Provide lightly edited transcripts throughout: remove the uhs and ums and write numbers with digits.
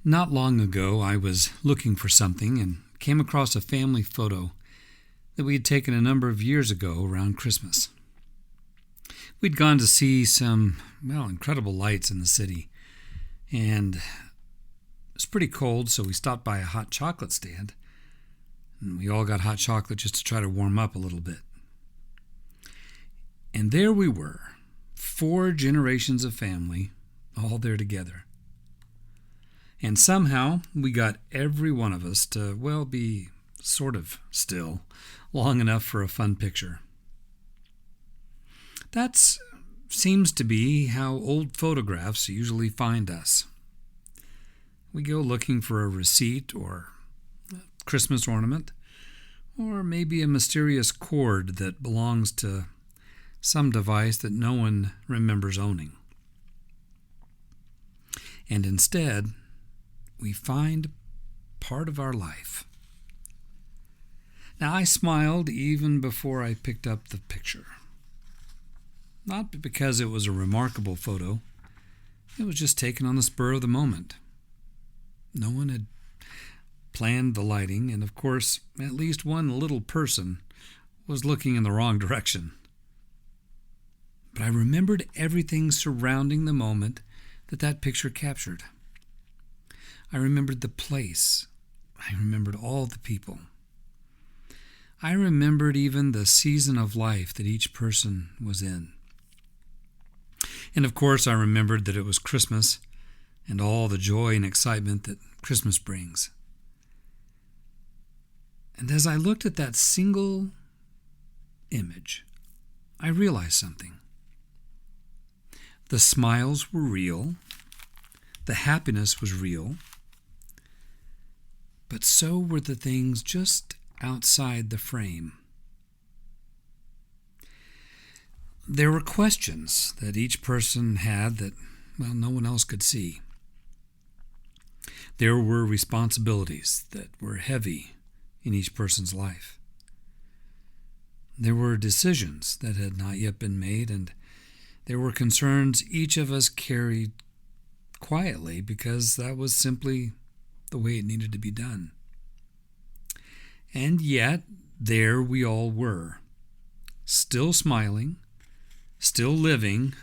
Not long ago, I was looking for something and came across a family photo that we had taken a number of years ago around Christmas. We'd gone to see some, incredible lights in the city, and it was pretty cold, so we stopped by a hot chocolate stand, and we all got hot chocolate just to try to warm up a little bit. And there we were, 4 generations of family, all there together. And somehow we got every one of us to, be sort of still, long enough for a fun picture. That seems to be how old photographs usually find us. We go looking for a receipt or a Christmas ornament, or maybe a mysterious cord that belongs to some device that no one remembers owning. And instead, we find part of our life. Now, I smiled even before I picked up the picture. Not because it was a remarkable photo. It was just taken on the spur of the moment. No one had planned the lighting, and of course, at least one little person was looking in the wrong direction. But I remembered everything surrounding the moment that picture captured. I remembered the place. I remembered all the people. I remembered even the season of life that each person was in. And of course, I remembered that it was Christmas and all the joy and excitement that Christmas brings. And as I looked at that single image, I realized something. The smiles were real. The happiness was real. But so were the things just outside the frame. There were questions that each person had that, no one else could see. There were responsibilities that were heavy in each person's life. There were decisions that had not yet been made, and there were concerns each of us carried quietly because that was simply the way it needed to be done. And yet, there we all were, still smiling, still living,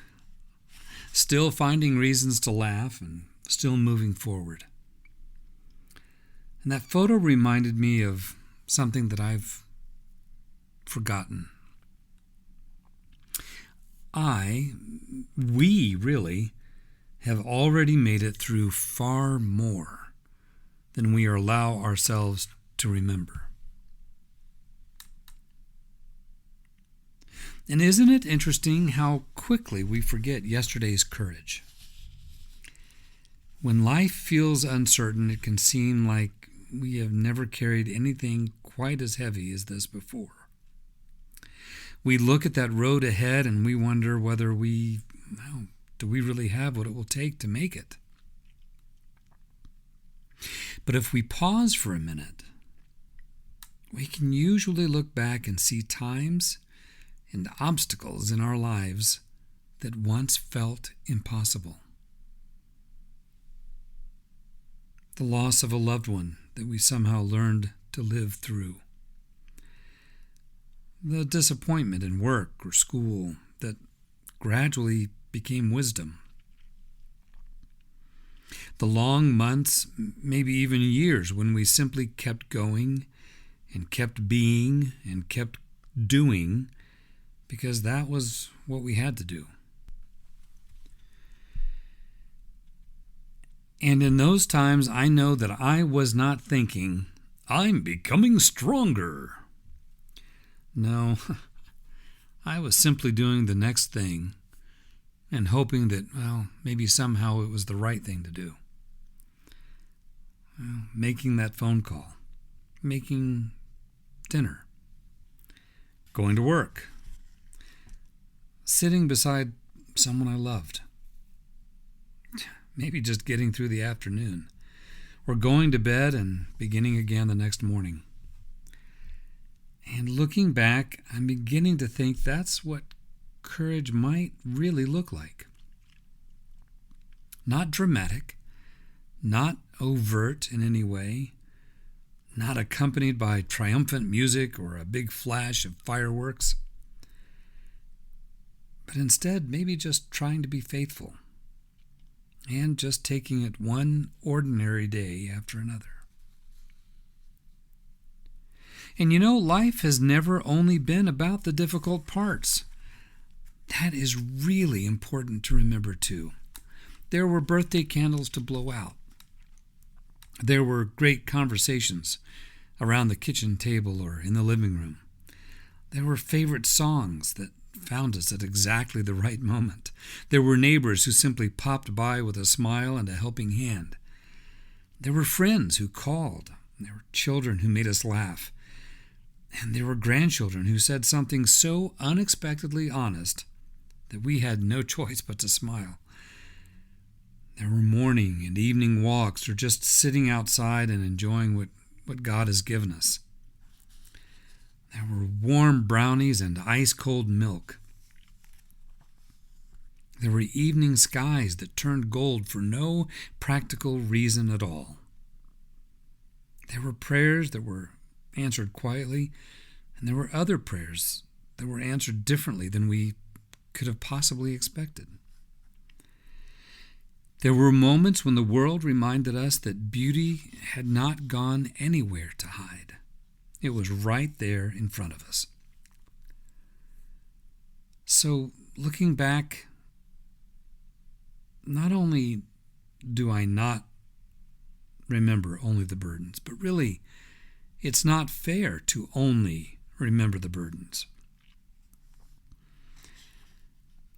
still finding reasons to laugh, and still moving forward. And that photo reminded me of something that I've forgotten. We really have already made it through far more than we allow ourselves to remember. And isn't it interesting how quickly we forget yesterday's courage? When life feels uncertain, it can seem like we have never carried anything quite as heavy as this before. We look at that road ahead and we wonder whether do we really have what it will take to make it? But if we pause for a minute, we can usually look back and see times and obstacles in our lives that once felt impossible. The loss of a loved one that we somehow learned to live through. The disappointment in work or school that gradually became wisdom. The long months, maybe even years, when we simply kept going and kept being and kept doing because that was what we had to do. And in those times, I know that I was not thinking, I'm becoming stronger. No, I was simply doing the next thing and hoping that, maybe somehow it was the right thing to do. Making that phone call, making dinner, going to work, sitting beside someone I loved, maybe just getting through the afternoon, or going to bed and beginning again the next morning. And looking back, I'm beginning to think that's what courage might really look like. Not dramatic, not overt in any way, not accompanied by triumphant music or a big flash of fireworks, but instead maybe just trying to be faithful and just taking it one ordinary day after another. And life has never only been about the difficult parts. That is really important to remember too. There were birthday candles to blow out. There were great conversations around the kitchen table or in the living room. There were favorite songs that found us at exactly the right moment. There were neighbors who simply popped by with a smile and a helping hand. There were friends who called. There were children who made us laugh. And there were grandchildren who said something so unexpectedly honest that we had no choice but to smile. There were morning and evening walks or just sitting outside and enjoying what God has given us. There were warm brownies and ice-cold milk. There were evening skies that turned gold for no practical reason at all. There were prayers that were answered quietly, and there were other prayers that were answered differently than we could have possibly expected. There were moments when the world reminded us that beauty had not gone anywhere to hide. It was right there in front of us. So, looking back, not only do I not remember only the burdens, but really, it's not fair to only remember the burdens.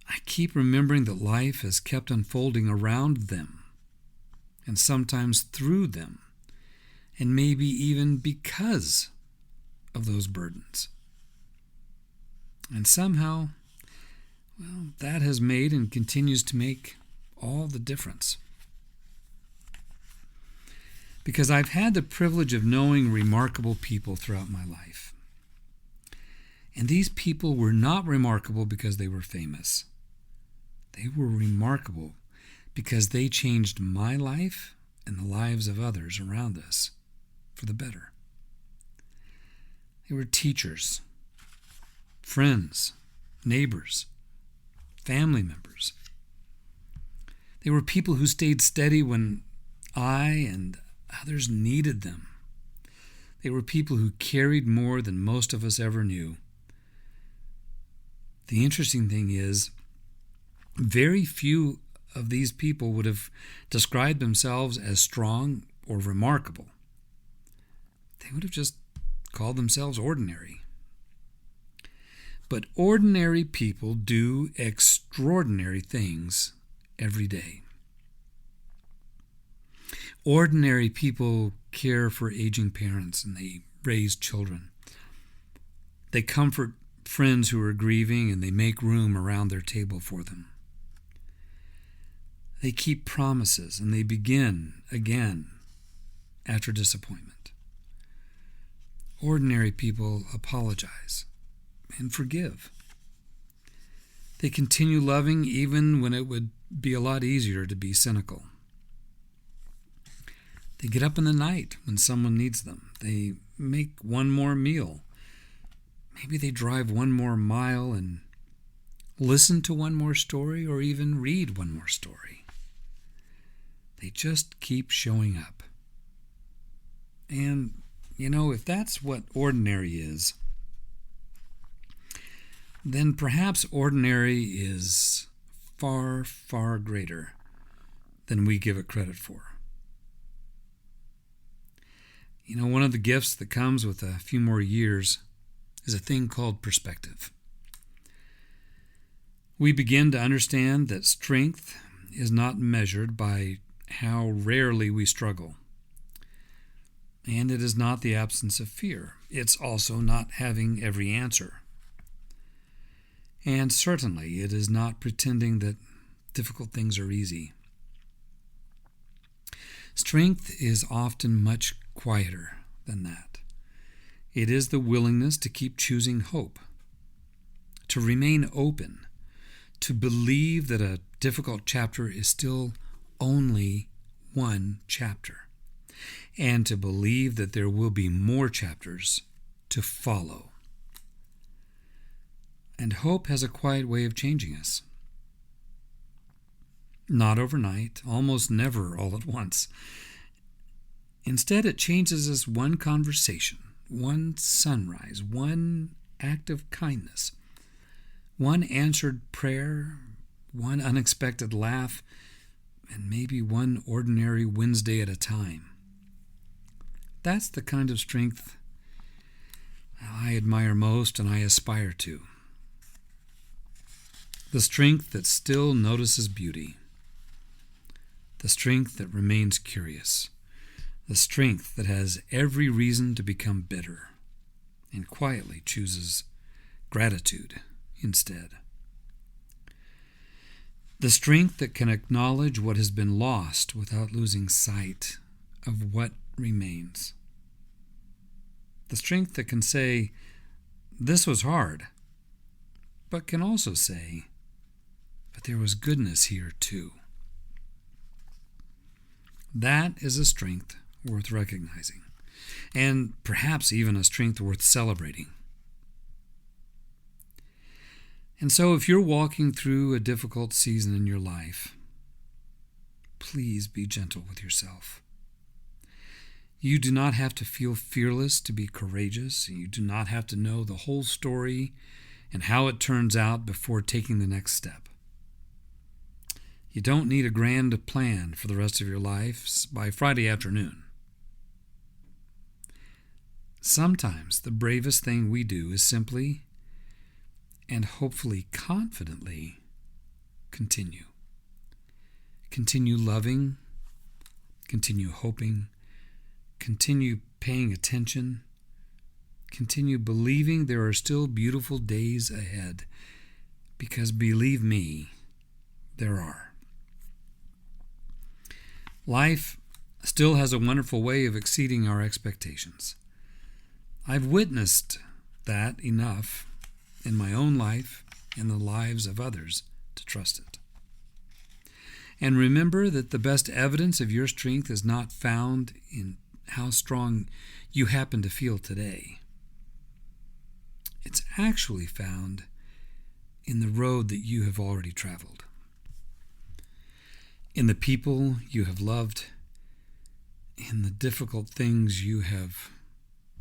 I keep remembering that life has kept unfolding around them, and sometimes through them, and maybe even because of those burdens. And somehow, that has made and continues to make all the difference. Because I've had the privilege of knowing remarkable people throughout my life. And these people were not remarkable because they were famous. They were remarkable because they changed my life and the lives of others around us for the better. They were teachers, friends, neighbors, family members. They were people who stayed steady when I and others needed them. They were people who carried more than most of us ever knew. The interesting thing is, very few of these people would have described themselves as strong or remarkable. They would have just called themselves ordinary. But ordinary people do extraordinary things every day. Ordinary people care for aging parents and they raise children. They comfort friends who are grieving and they make room around their table for them. They keep promises and they begin again after disappointment. Ordinary people apologize and forgive. They continue loving even when it would be a lot easier to be cynical. They get up in the night when someone needs them. They make one more meal. Maybe they drive one more mile and listen to one more story or even read one more story. They just keep showing up. And, if that's what ordinary is, then perhaps ordinary is far, far greater than we give it credit for. One of the gifts that comes with a few more years is a thing called perspective. We begin to understand that strength is not measured by how rarely we struggle. And it is not the absence of fear. It's also not having every answer. And certainly it is not pretending that difficult things are easy. Strength is often much quieter than that. It is the willingness to keep choosing hope, to remain open, to believe that a difficult chapter is still only one chapter. and to believe that there will be more chapters to follow. And hope has a quiet way of changing us. Not overnight, almost never all at once. Instead, it changes us one conversation, one sunrise, one act of kindness, one answered prayer, one unexpected laugh, and maybe one ordinary Wednesday at a time. That's the kind of strength I admire most and I aspire to. The strength that still notices beauty. The strength that remains curious. The strength that has every reason to become bitter and quietly chooses gratitude instead. The strength that can acknowledge what has been lost without losing sight of what remains. The strength that can say, "This was hard," but can also say, "But there was goodness here too." That is a strength worth recognizing, and perhaps even a strength worth celebrating. And so if you're walking through a difficult season in your life, please be gentle with yourself. You do not have to feel fearless to be courageous. You do not have to know the whole story and how it turns out before taking the next step. You don't need a grand plan for the rest of your life by Friday afternoon. Sometimes the bravest thing we do is simply and hopefully confidently continue. Continue loving, continue hoping, continue paying attention, continue believing there are still beautiful days ahead, because believe me, there are. Life still has a wonderful way of exceeding our expectations. I've witnessed that enough in my own life and the lives of others to trust it. And remember that the best evidence of your strength is not found in how strong you happen to feel today. It's actually found in the road that you have already traveled, in the people you have loved, in the difficult things you have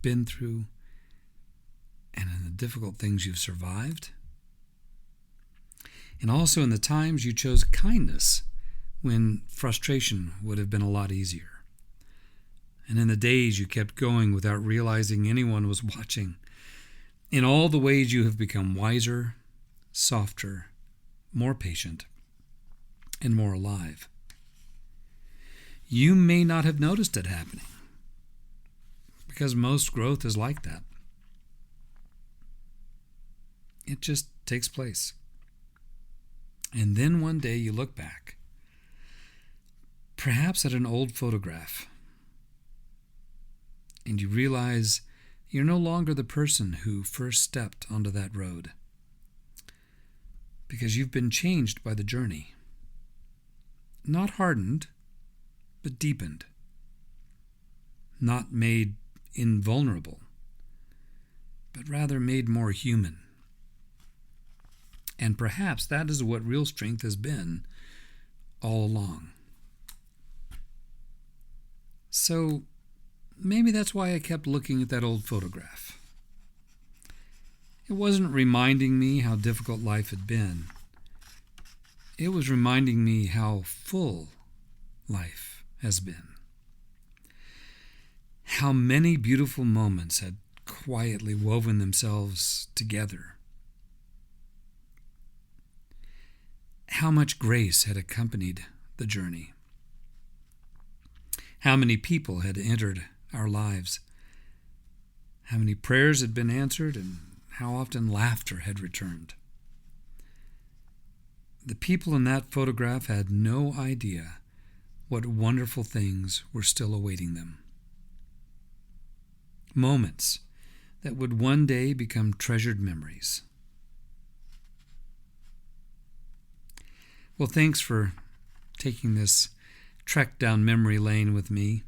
been through, and in the difficult things you've survived, and also in the times you chose kindness when frustration would have been a lot easier, and in the days you kept going without realizing anyone was watching. In all the ways you have become wiser, softer, more patient, and more alive. You may not have noticed it happening, because most growth is like that. It just takes place. And then one day you look back, perhaps at an old photograph, and you realize you're no longer the person who first stepped onto that road, because you've been changed by the journey. Not hardened, but deepened. Not made invulnerable, but rather made more human. And perhaps that is what real strength has been all along. So maybe that's why I kept looking at that old photograph. It wasn't reminding me how difficult life had been. It was reminding me how full life has been. How many beautiful moments had quietly woven themselves together. How much grace had accompanied the journey. How many people had entered our lives. How many prayers had been answered, and how often laughter had returned. The people in that photograph had no idea what wonderful things were still awaiting them. Moments that would one day become treasured memories. Well, thanks for taking this trek down memory lane with me.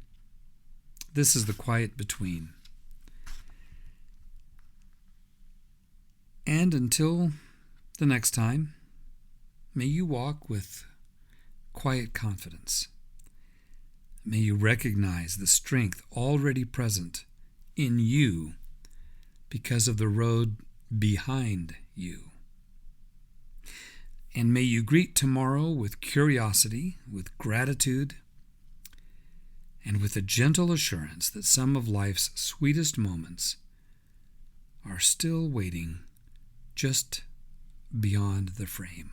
This is the quiet between. And until the next time, may you walk with quiet confidence. May you recognize the strength already present in you because of the road behind you. And may you greet tomorrow with curiosity, with gratitude, and with a gentle assurance that some of life's sweetest moments are still waiting just beyond the frame.